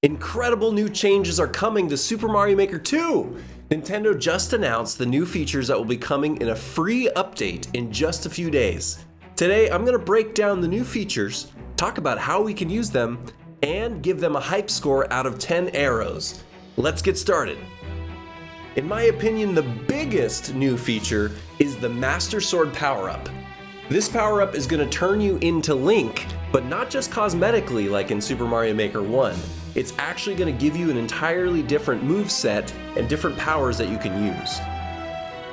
Incredible new changes are coming to Super Mario Maker 2! Nintendo just announced the new features that will be coming in a free update in just a few days. Today, I'm going to break down the new features, talk about how we can use them, and give them a hype score out of 10 arrows. Let's get started. In my opinion, the biggest new feature is the Master Sword power-up. This power-up is going to turn you into Link, but not just cosmetically like in Super Mario Maker 1. It's actually going to give you an entirely different moveset and different powers that you can use.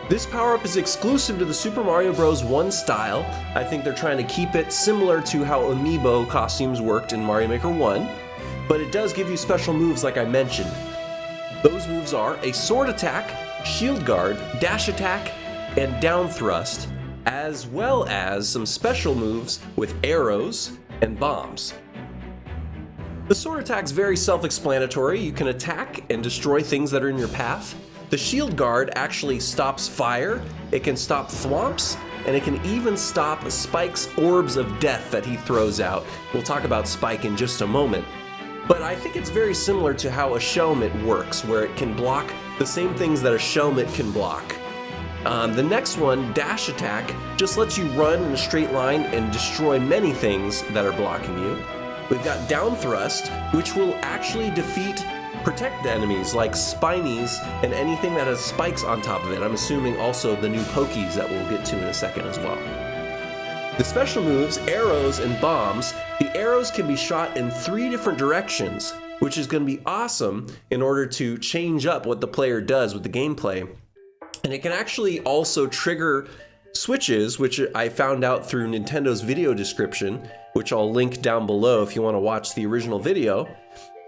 This power-up is exclusive to the Super Mario Bros. 1 style. I think they're trying to keep it similar to how amiibo costumes worked in Mario Maker 1, but it does give you special moves like I mentioned. Those moves are a sword attack, shield guard, dash attack, and down thrust, as well as some special moves with arrows and bombs. The sword attack's very self-explanatory. You can attack and destroy things that are in your path. The shield guard actually stops fire, it can stop thwomps, and it can even stop Spike's orbs of death that he throws out. We'll talk about Spike in just a moment. But I think it's very similar to how a Shelmet works, where it can block the same things that a Shelmet can block. The next one, dash attack, just lets you run in a straight line and destroy many things that are blocking you. We've got down thrust, which will actually protect the enemies like Spinies and anything that has spikes on top of it. I'm assuming also the new Pokeys that we'll get to in a second as well. The special moves, arrows and bombs, the arrows can be shot in 3 different directions, which is going to be awesome in order to change up what the player does with the gameplay. And it can actually also trigger switches, which I found out through Nintendo's video description, which I'll link down below if you want to watch the original video.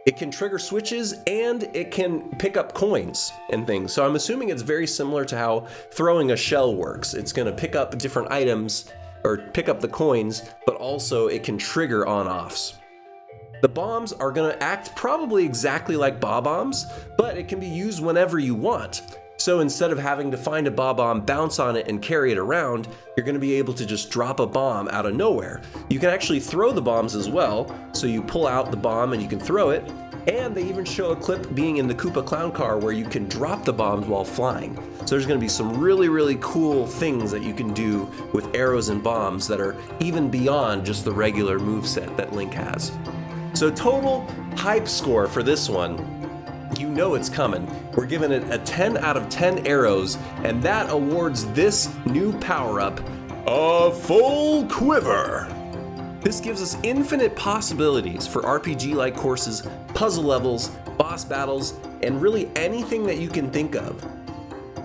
It can trigger switches and it can pick up coins and things. So I'm assuming it's very similar to how throwing a shell works. It's going to pick up different items or pick up the coins, but also it can trigger on-offs. The bombs are going to act probably exactly like bob-ombs, but it can be used whenever you want. So instead of having to find a bob-omb, bounce on it, and carry it around, you're going to be able to just drop a bomb out of nowhere. You can actually throw the bombs as well, so you pull out the bomb and you can throw it, and they even show a clip being in the Koopa Clown Car where you can drop the bombs while flying. So there's going to be some really, really cool things that you can do with arrows and bombs that are even beyond just the regular moveset that Link has. So total hype score for this one, you know it's coming. We're giving it a 10 out of 10 arrows, and that awards this new power-up a full quiver. This gives us infinite possibilities for RPG-like courses, puzzle levels, boss battles, and really anything that you can think of.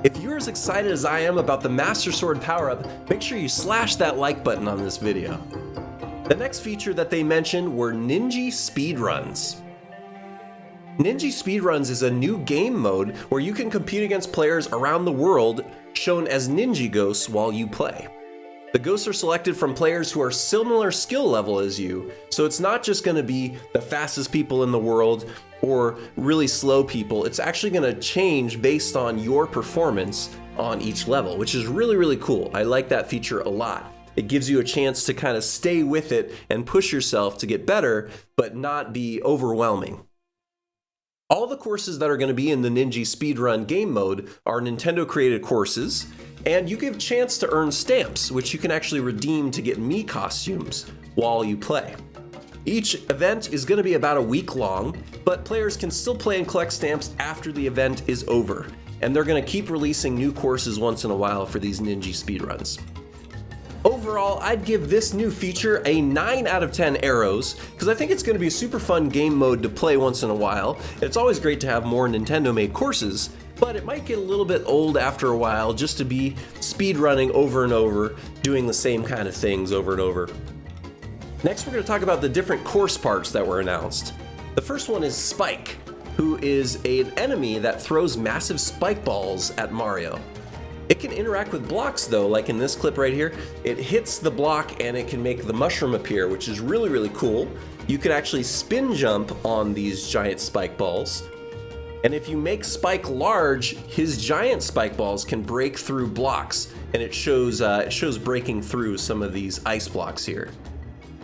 If you're as excited as I am about the Master Sword power-up, make sure you slash that like button on this video. The next feature that they mentioned were ninji speedruns. Ninja Speedruns is a new game mode where you can compete against players around the world shown as ninja ghosts while you play. The ghosts are selected from players who are similar skill level as you, so it's not just going to be the fastest people in the world or really slow people. It's actually going to change based on your performance on each level, which is really, really cool. I like that feature a lot. It gives you a chance to kind of stay with it and push yourself to get better, but not be overwhelming. All the courses that are going to be in the Ninja Speedrun game mode are Nintendo created courses, and you give a chance to earn stamps, which you can actually redeem to get Mii costumes while you play. Each event is going to be about a week long, but players can still play and collect stamps after the event is over, and they're going to keep releasing new courses once in a while for these Ninja Speedruns. Overall, I'd give this new feature a 9 out of 10 arrows, because I think it's going to be a super fun game mode to play once in a while. It's always great to have more Nintendo-made courses, but it might get a little bit old after a while just to be speedrunning over and over, doing the same kind of things over and over. Next, we're going to talk about the different course parts that were announced. The first one is Spike, who is an enemy that throws massive spike balls at Mario. It can interact with blocks though, like in this clip right here. It hits the block and it can make the mushroom appear, which is really, really cool. You can actually spin jump on these giant spike balls. And if you make Spike large, his giant spike balls can break through blocks, and it shows breaking through some of these ice blocks here.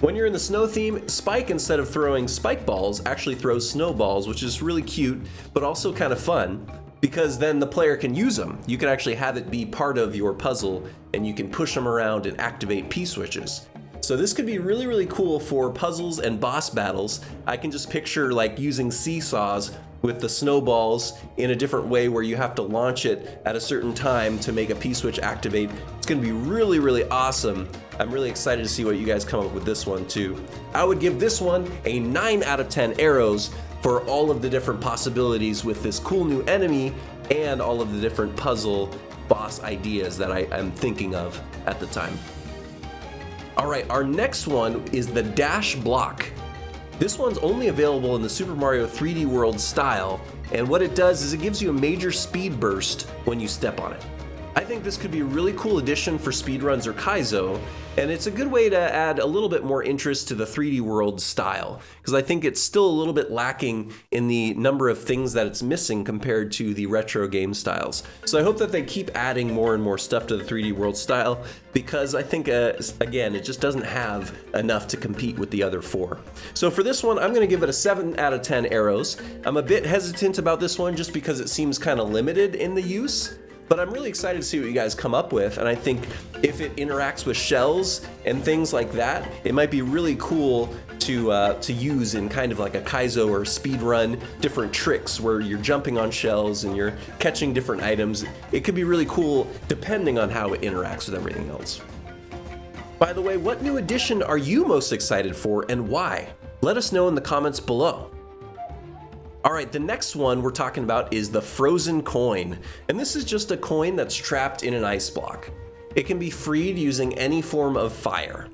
When you're in the snow theme, Spike, instead of throwing spike balls, actually throws snowballs, which is really cute, but also kind of fun, because then the player can use them. You can actually have it be part of your puzzle, and you can push them around and activate P-switches. So this could be really, really cool for puzzles and boss battles. I can just picture like using seesaws with the snowballs in a different way where you have to launch it at a certain time to make a P-switch activate. It's gonna be really, really awesome. I'm really excited to see what you guys come up with this one too. I would give this one a 9 out of 10 arrows for all of the different possibilities with this cool new enemy and all of the different puzzle boss ideas that I am thinking of at the time. All right, our next one is the Dash Block. This one's only available in the Super Mario 3D World style, and what it does is it gives you a major speed burst when you step on it. I think this could be a really cool addition for speedruns or Kaizo, and it's a good way to add a little bit more interest to the 3D World style, because I think it's still a little bit lacking in the number of things that it's missing compared to the retro game styles. So I hope that they keep adding more and more stuff to the 3D World style, because I think, again, it just doesn't have enough to compete with the other 4. So for this one, I'm going to give it a 7 out of 10 arrows. I'm a bit hesitant about this one just because it seems kind of limited in the use. But I'm really excited to see what you guys come up with, and I think if it interacts with shells and things like that, it might be really cool to use in kind of like a Kaizo or speedrun, different tricks where you're jumping on shells and you're catching different items. It could be really cool depending on how it interacts with everything else. By the way, what new addition are you most excited for and why? Let us know in the comments below. All right, the next one we're talking about is the Frozen Coin, and this is just a coin that's trapped in an ice block. It can be freed using any form of fire.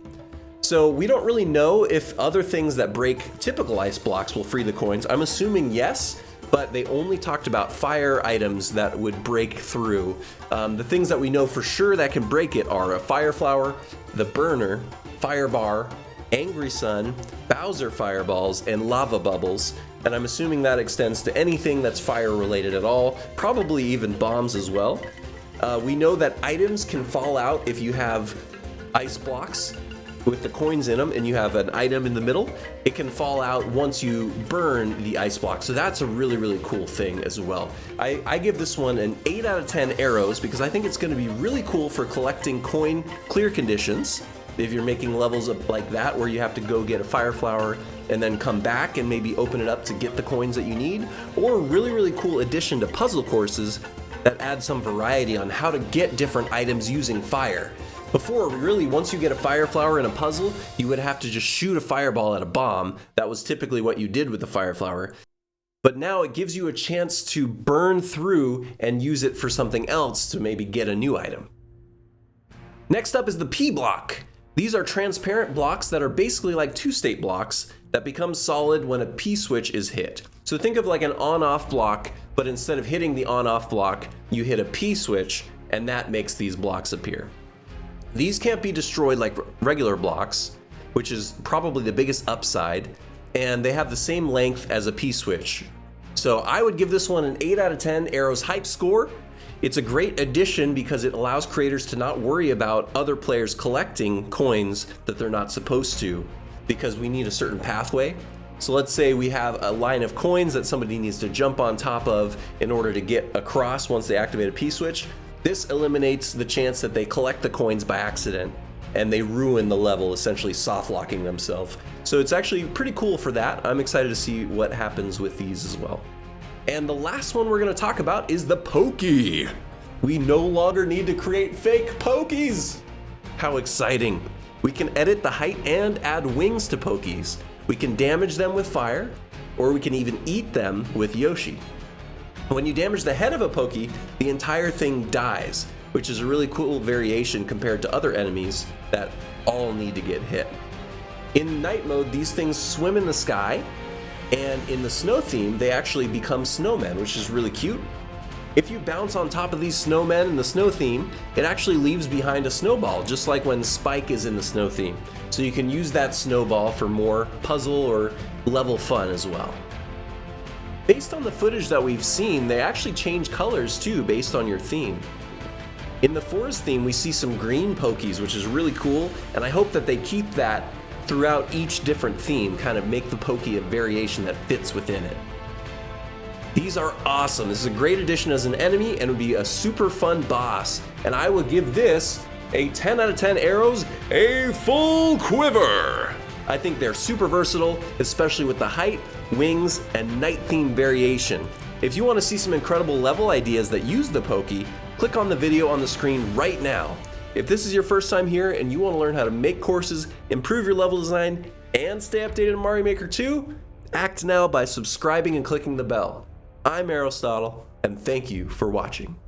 So we don't really know if other things that break typical ice blocks will free the coins. I'm assuming yes, but they only talked about fire items that would break through. The things that we know for sure that can break it are a fire flower, the burner, fire bar, Angry Sun, Bowser fireballs, and lava bubbles, and I'm assuming that extends to anything that's fire related at all, probably even bombs as well. We know that items can fall out if you have ice blocks with the coins in them and you have an item in the middle. It can fall out once you burn the ice block, so that's a really, really cool thing as well. I give this one an 8 out of 10 arrows because I think it's going to be really cool for collecting coin clear conditions. If you're making levels up like that where you have to go get a fire flower and then come back and maybe open it up to get the coins that you need, or a really, really cool addition to puzzle courses that add some variety on how to get different items using fire. Before, really, once you get a fire flower in a puzzle, you would have to just shoot a fireball at a bomb. That was typically what you did with the fire flower. But now it gives you a chance to burn through and use it for something else to maybe get a new item. Next up is the PBlock. These are transparent blocks that are basically like two-state blocks that become solid when a P-switch is hit. So think of like an on-off block, but instead of hitting the on-off block, you hit a P-switch, and that makes these blocks appear. These can't be destroyed like regular blocks, which is probably the biggest upside, and they have the same length as a P-switch. So I would give this one an 8 out of 10 arrows hype score. It's a great addition because it allows creators to not worry about other players collecting coins that they're not supposed to, because we need a certain pathway. So let's say we have a line of coins that somebody needs to jump on top of in order to get across once they activate a P-switch. This eliminates the chance that they collect the coins by accident and they ruin the level, essentially soft locking themselves. So it's actually pretty cool for that. I'm excited to see what happens with these as well. And the last one we're going to talk about is the Pokey. We no longer need to create fake Pokeys. How exciting. We can edit the height and add wings to Pokeys. We can damage them with fire, or we can even eat them with Yoshi. When you damage the head of a Pokey, the entire thing dies, which is a really cool variation compared to other enemies that all need to get hit. In night mode, these things swim in the sky, and in the snow theme, they actually become snowmen, which is really cute. If you bounce on top of these snowmen in the snow theme, it actually leaves behind a snowball, just like when Spike is in the snow theme. So you can use that snowball for more puzzle or level fun as well. Based on the footage that we've seen, they actually change colors too, based on your theme. In the forest theme, we see some green Pokeys, which is really cool, and I hope that they keep that throughout each different theme, kind of make the Pokey a variation that fits within it. These are awesome. This is a great addition as an enemy and would be a super fun boss. And I will give this a 10 out of 10 arrows, a full quiver. I think they're super versatile, especially with the height, wings, and night theme variation. If you want to see some incredible level ideas that use the Pokey, click on the video on the screen right now. If this is your first time here and you want to learn how to make courses, improve your level design, and stay updated on Mario Maker 2, act now by subscribing and clicking the bell. I'm Aristotle, and thank you for watching.